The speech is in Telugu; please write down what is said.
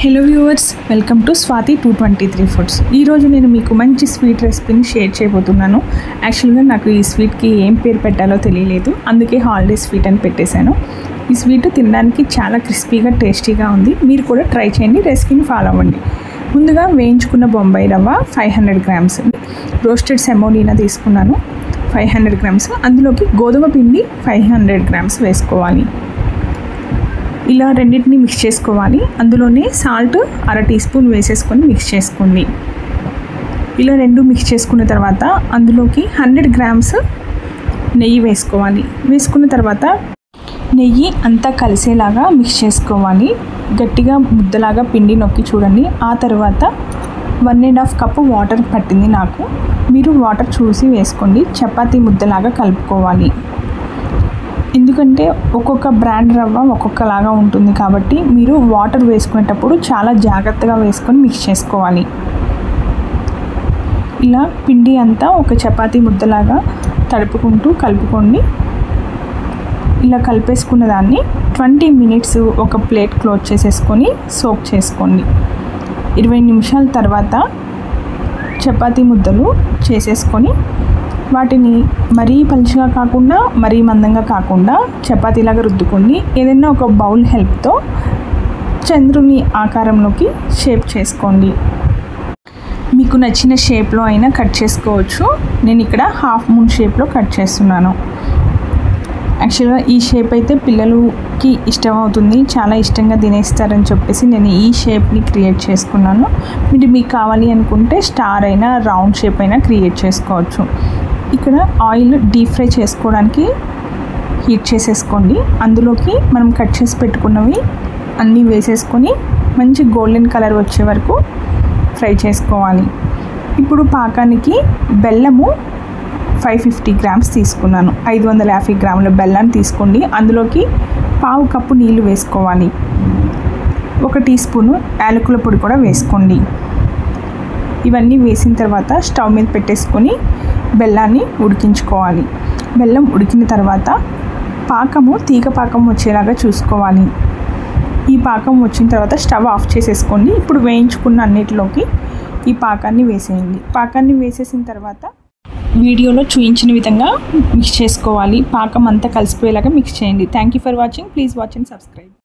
Hello viewers, welcome to Swathi 223 foods. ఈరోజు నేను మీకు మంచి స్వీట్ రెసిపీని షేర్ చేయబోతున్నాను. యాక్చువల్గా నాకు ఈ స్వీట్కి ఏం పేరు పెట్టాలో తెలియలేదు, అందుకే హాలిడే స్వీట్ అని పెట్టేశాను. ఈ స్వీట్ తినడానికి చాలా క్రిస్పీగా టేస్టీగా ఉంది. మీరు కూడా ట్రై చేయండి, రెసిపీని ఫాలో అవ్వండి. ముందుగా వేయించుకున్న బొంబాయి రవ్వ 500 గ్రామ్స్, రోస్టెడ్ సెమోలినా తీసుకున్నాను 500 గ్రామ్స్, అందులోకి గోధుమ పిండి 500 గ్రామ్స్ వేసుకోవాలి. ఇలా రెండింటిని మిక్స్ చేసుకోవాలి. అందులోనే సాల్ట్ 1/2 టీ స్పూన్ వేసేసుకొని మిక్స్ చేసుకోండి. ఇలా రెండు మిక్స్ చేసుకున్న తర్వాత అందులోకి 100 గ్రామ్స్ నెయ్యి వేసుకోవాలి. వేసుకున్న తర్వాత నెయ్యి అంతా కలిసేలాగా మిక్స్ చేసుకోవాలి. గట్టిగా ముద్దలాగా పిండి నొక్కి చూడండి. ఆ తర్వాత 1.5 కప్పు వాటర్ పట్టింది నాకు. మీరు వాటర్ చూసి వేసుకోండి. చపాతీ ముద్దలాగా కలుపుకోవాలి. ఎందుకంటే ఒక్కొక్క బ్రాండ్ రవ్వ ఒక్కొక్కలాగా ఉంటుంది కాబట్టి మీరు వాటర్ వేసుకునేటప్పుడు చాలా జాగ్రత్తగా వేసుకొని మిక్స్ చేసుకోవాలి. ఇలా పిండి అంతా ఒక చపాతీ ముద్దలాగా తడుపుకుంటూ కలుపుకోండి. ఇలా కలిపేసుకున్న దాన్ని 20 మినిట్స్ ఒక ప్లేట్ క్లోజ్ చేసేసుకొని సోక్ చేసుకోండి. 20 నిమిషాల తర్వాత చపాతీ ముద్దలు చేసేసుకొని వాటిని మరీ పలుచగా కాకుండా మరీ మందంగా కాకుండా చపాతీలాగా రుద్దుకోండి. ఏదైనా ఒక బౌల్ హెల్ప్తో చంద్రుని ఆకారంలోకి షేప్ చేసుకోండి. మీకు నచ్చిన షేప్లో అయినా కట్ చేసుకోవచ్చు. నేను ఇక్కడ హాఫ్ మూన్ షేప్లో కట్ చేస్తున్నాను. యాక్చువల్గా ఈ షేప్ అయితే పిల్లలకి ఇష్టం అవుతుంది, చాలా ఇష్టంగా తినేస్తారని చెప్పేసి నేను ఈ షేప్ని క్రియేట్ చేసుకున్నాను. మీకు కావాలి అనుకుంటే స్టార్ అయినా రౌండ్ షేప్ అయినా క్రియేట్ చేసుకోవచ్చు. ఇక్కడ ఆయిల్ డీప్ ఫ్రై చేసుకోవడానికి హీట్ చేసేసుకోండి. అందులోకి మనం కట్ చేసి పెట్టుకున్నవి అన్నీ వేసేసుకొని మంచి గోల్డెన్ కలర్ వచ్చే వరకు ఫ్రై చేసుకోవాలి. ఇప్పుడు పాకానికి బెల్లము 550 గ్రామ్స్ తీసుకున్నాను. 550 గ్రాముల బెల్లాన్ని తీసుకోండి. అందులోకి 1/2 కప్పు నీళ్ళు వేసుకోవాలి. 1 టీ స్పూను యాలకుల పొడి కూడా వేసుకోండి. ఇవన్నీ వేసిన తర్వాత స్టవ్ మీద పెట్టేసుకొని బెల్లాన్ని ఉడికించుకోవాలి. బెల్లం ఉడికిన తర్వాత పాకము తీగ పాకం వచ్చేలాగా చూసుకోవాలి. ఈ పాకం వచ్చిన తర్వాత స్టవ్ ఆఫ్ చేసేసుకోండి. ఇప్పుడు వేయించుకున్న అన్నిటిలోకి ఈ పాకాన్ని వేసేయండి. పాకాన్ని వేసేసిన తర్వాత వీడియోలో చూపించిన విధంగా మిక్స్ చేసుకోవాలి. పాకం అంతా కలిసిపోయేలాగా మిక్స్ చేయండి. Thank you for watching. Please watch and subscribe.